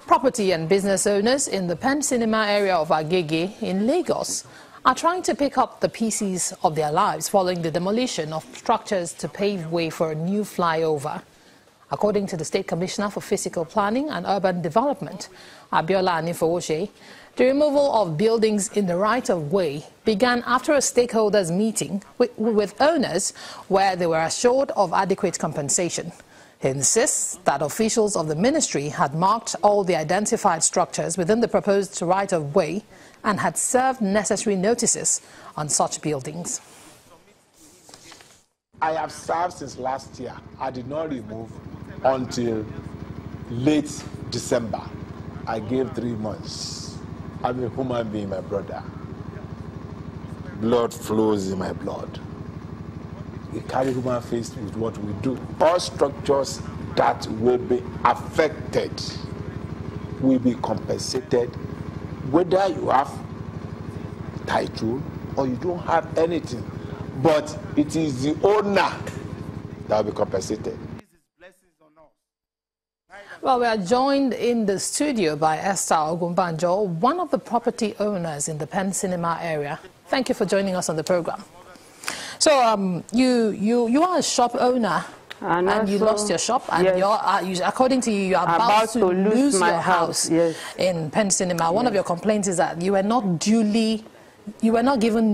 Property and business owners in the Pen Cinema area of Agege in Lagos are trying to pick up the pieces of their lives following the demolition of structures to pave way for a new flyover. According to the State Commissioner for Physical Planning and Urban Development, Abiola Anifowoshe, the removal of buildings in the right-of-way began after a stakeholders meeting with owners where they were assured of adequate compensation. He insists that officials of the ministry had marked all the identified structures within the proposed right-of-way and had served necessary notices on such buildings. I have served since last year. I did not remove until late December. I gave 3 months. I'm a human being, my brother. Blood flows in my blood. We carry human face with what we do. All structures that will be affected will be compensated, whether you have title or you don't have anything. But it is the owner that will be compensated. Well, we are joined in the studio by Esther Ogunbanjo, one of the property owners in the Pen Cinema area. Thank you for joining us on the program. So you are a shop owner and you lost your shop, and yes, according to you, you're about to lose your house yes, in Pen Cinema. One of your complaints is that you were not given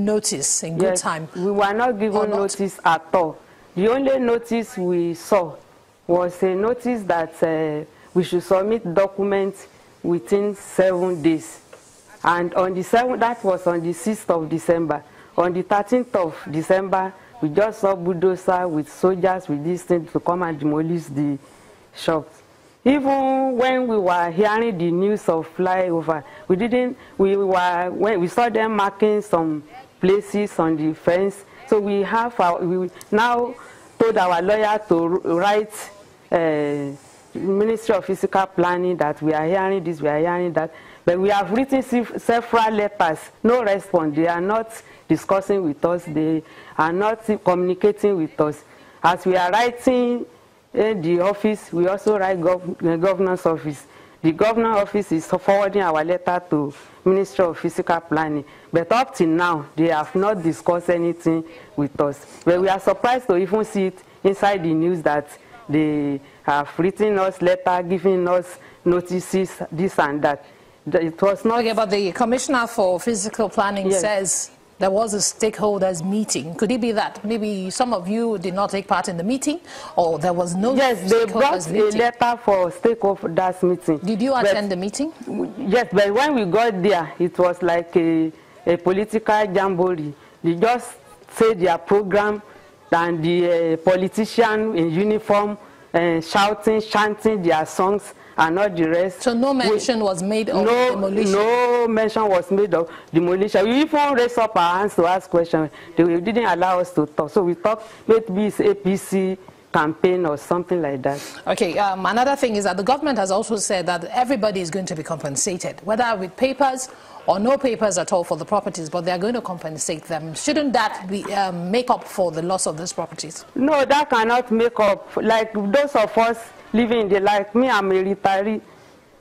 notice in good time. We were not given notice at all. The only notice we saw was a notice that we should submit documents within 7 days. And on the 7th, that was on the 6th of December. On the 13th of December, we just saw bulldozer with soldiers with this thing to come and demolish the shops. Even when we were hearing the news of flyover, we saw them marking some places on the fence. So we now told our lawyer to write Ministry of Physical Planning that we are hearing this, we are hearing that. But we have written several letters, no response. They are not discussing with us, they are not communicating with us. As we are writing in the office, we also write the governor's office. The governor's office is forwarding our letter to Ministry of Physical Planning. But up till now, they have not discussed anything with us. But we are surprised to even see it inside the news that they have written us letter, giving us notices, this and that. It was not. Okay, but the Commissioner for Physical Planning says there was a stakeholders meeting. Could it be that maybe some of you did not take part in the meeting, or there was no Yes, they brought a letter for stakeholders meeting. Did you attend the meeting? Yes, but when we got there, it was like a political jamboree. They just said their program, and the politician in uniform shouting, chanting their songs, and not the rest. So no mention was made of demolition? No mention was made of demolition. We even raised up our hands to ask questions. They didn't allow us to talk. So we thought maybe it's APC campaign or something like that. Okay, another thing is that the government has also said that everybody is going to be compensated, whether with papers or no papers at all for the properties, but they are going to compensate them. Shouldn't that be make up for the loss of those properties? No, that cannot make up. Like those of us living the life, me, I'm a retiree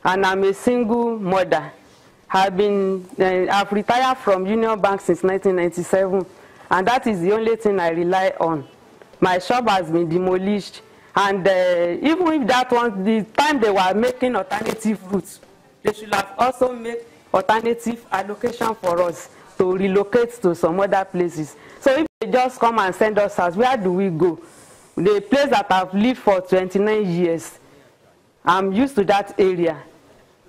and I'm a single mother. I've retired from Union Bank since 1997, and that is the only thing I rely on. My shop has been demolished, and even if that one, the time they were making alternative routes, they should have also made alternative allocation for us to relocate to some other places. So if they just come and send us out, where do we go? The place that I've lived for 29 years, I'm used to that area.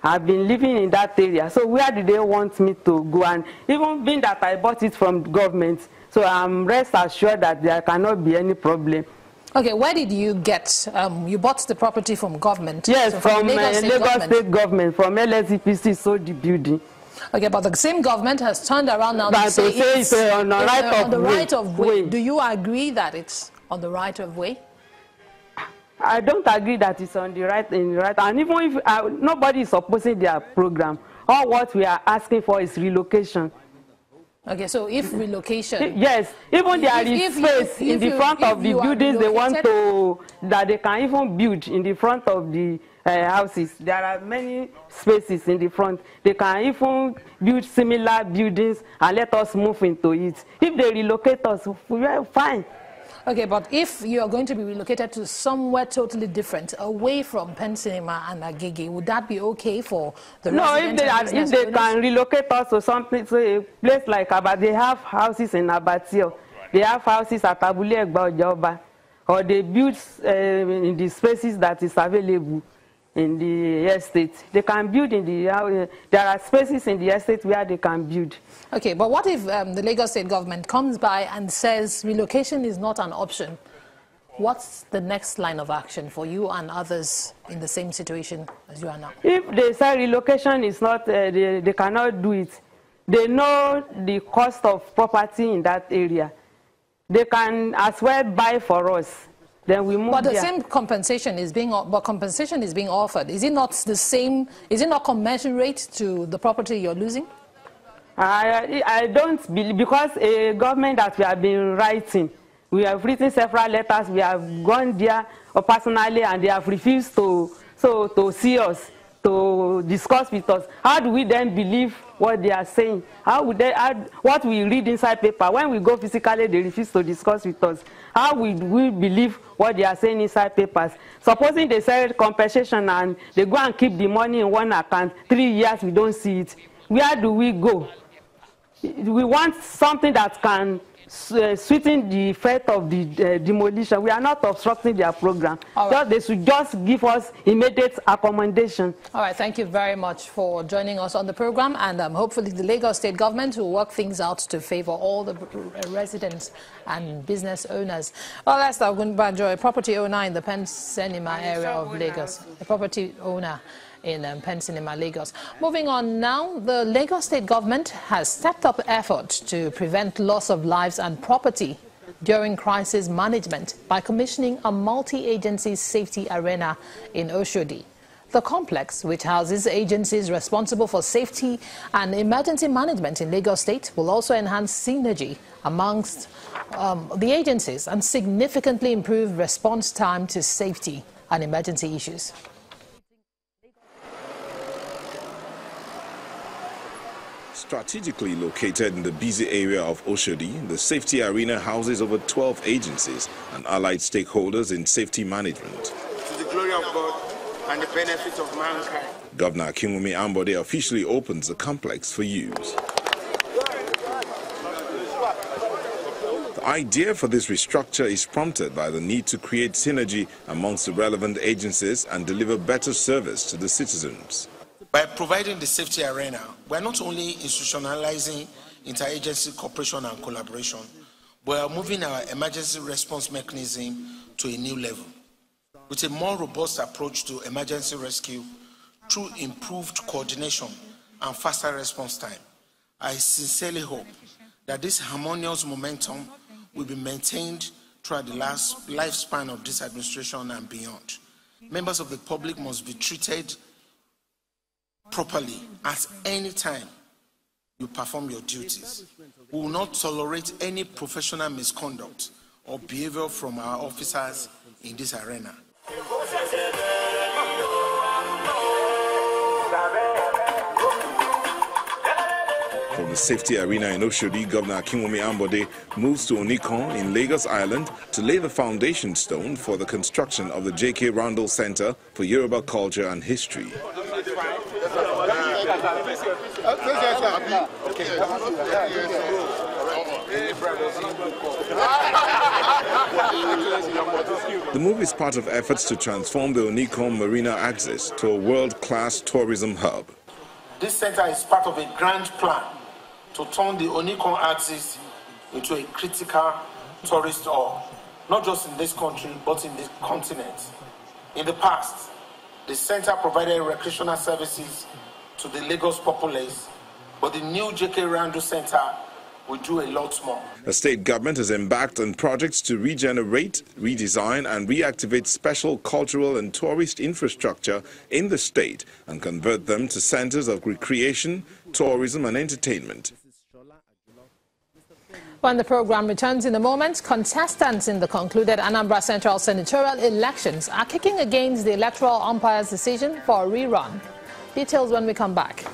I've been living in that area. So where do they want me to go? And even being that I bought it from government, so I'm rest assured that there cannot be any problem. Okay, where did you get, you bought the property from government? Yes, so from Lagos State Government, from LSEPC sold the building. Okay, but the same government has turned around now to say it's on the right of way. Do you agree that it's on the right of way? I don't agree that it's on the right, and even if nobody is opposing their program, all what we are asking for is relocation. Okay, so if relocation... Yes, even there is space in the front of the buildings they want to, that they can even build in the front of the houses. There are many spaces in the front. They can even build similar buildings and let us move into it. If they relocate us, we're fine. Okay, but if you are going to be relocated to somewhere totally different, away from Pen Cinema and Agege, would that be okay for the residents? No, if they can relocate us to something, to a place like Aba, they have houses in Abatio, they have houses at Abule Egba Ojoba, or they build in the spaces that is available in the estate. They can build in the, there are spaces in the estate where they can build. Okay, but what if the Lagos State government comes by and says relocation is not an option? What's the next line of action for you and others in the same situation as you are now? If they say relocation is not, they cannot do it, they know the cost of property in that area. They can as well buy for us. Then we move. But the same compensation is being offered. Is it not the same? Is it not commensurate to the property you're losing? I don't believe, because a government that we have been writing, we have written several letters, we have gone there personally, and they have refused to see us, to discuss with us. How do we then believe what they are saying? How would they add what we read inside paper? When we go physically, they refuse to discuss with us. How would we believe what they are saying inside papers? Supposing they say compensation and they go and keep the money in one account, 3 years we don't see it. Where do we go? We want something that can sweeten the effect of the demolition. We are not obstructing their program. Right. They should just give us immediate accommodation. All right, thank you very much for joining us on the program, and hopefully the Lagos State government will work things out to favor all the residents and business owners. Well, that's Ogunbanjo, a property owner in the Pen Cinema area of Lagos, a property owner in Pen Cinema, Lagos. Moving on now, the Lagos State government has stepped up efforts to prevent loss of lives and property during crisis management by commissioning a multi-agency safety arena in Oshodi. The complex, which houses agencies responsible for safety and emergency management in Lagos State, will also enhance synergy amongst the agencies and significantly improve response time to safety and emergency issues. Strategically located in the busy area of Oshodi, the safety arena houses over 12 agencies and allied stakeholders in safety management. To the glory of God and the benefit of mankind. Governor Akinwumi Ambode officially opens the complex for use. The idea for this restructure is prompted by the need to create synergy amongst the relevant agencies and deliver better service to the citizens. By providing the safety arena, we are not only institutionalizing interagency cooperation and collaboration, but we are moving our emergency response mechanism to a new level, with a more robust approach to emergency rescue through improved coordination and faster response time. I sincerely hope that this harmonious momentum will be maintained throughout the last lifespan of this administration and beyond. Members of the public must be treated properly at any time you perform your duties. We will not tolerate any professional misconduct or behavior from our officers in this arena. From the safety arena in Oshodi, Governor Akinwumi Ambode moves to Onikon in Lagos Island to lay the foundation stone for the construction of the J.K. Randall Center for Yoruba Culture and History. The move is part of efforts to transform the Onikon Marina Axis to a world-class tourism hub. This center is part of a grand plan to turn the Onikon Axis into a critical tourist hub, not just in this country, but in the continent. In the past, the center provided recreational services to the Lagos populace, but the new J.K. Randall Center will do a lot more. The state government has embarked on projects to regenerate, redesign and reactivate special cultural and tourist infrastructure in the state and convert them to centers of recreation, tourism and entertainment. When the program returns in a moment, contestants in the concluded Anambra Central senatorial elections are kicking against the electoral umpire's decision for a rerun. Details when we come back.